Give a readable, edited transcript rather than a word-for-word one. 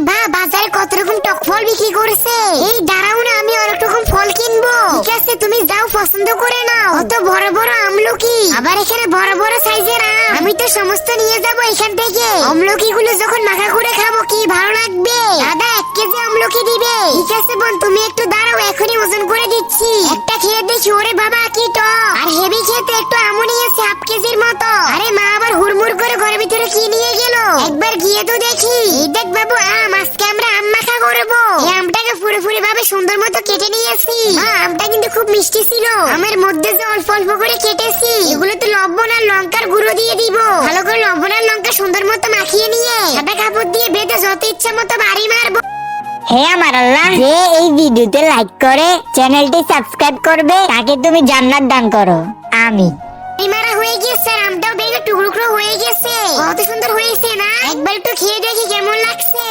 বা বাজারে কত রকম টক ফল বিক্রি করছে। এই দাঁড়াও না, আমি অনেক রকম ফল কিনবো। ঠিক আছে, তুমি যাও, পছন্দ করে নাও। কত বড় বড় আমলকি, আবার এখানে বড় বড় সাইজের আম। আমি তো সমস্ত নিয়ে যাবো এখান থেকে। আমলকি গুলো যখন মাখা করে খাবো কি ভালো লাগবে। দাদা 1 কেজি আমলকি দিবে? ঠিক আছে বোন, তুমি একটু দাঁড়াও, এখনই ওজন করে দিচ্ছি। একটা খেয়ে দেখি। ওরে বাবা কি টক, আর হেভি খেতে। একটু আমও নিয়েছে 1/2 কেজির মতো। আরে মা আবার হুড়মুড় করে ঘরের ভিতরে কি নিয়ে গেল? একবার গিয়ে তো দেখি। এই দেখ বাবু আম, আজকে আমরা আম মাখা করবো। এই আমটাকে পুরোপুরি ভাবে সুন্দর মতো কেটে নিয়েছি। আমটা কিন্তু খুব মিষ্টি ছিল। আমের মধ্যে যে অল্প অল্প করে কেটেছি, এগুলো তো লবণ আর লঙ্কার গুঁড়ো দিয়ে দিব। ভালো করে লবণ আর লঙ্কা সুন্দর মতো মাখিয়ে নিয়ে সাদা কাপড় দিয়ে বেঁধে যত ইচ্ছা মতো বাড়ি মারবো। হে আমার আল্লাহ, যে এই ভিডিওতে লাইক করে চ্যানেলটি সাবস্ক্রাইব করবে তাকে তুমি জান্নাত দান করো, আমিন। মারা হয়ে গেছে, আমটাও ভেঙে টুকরো টুকরো হয়ে গেছে। কত সুন্দর হয়েছে না? একবার একটু খেয়ে দেখি কেমন লাগছে।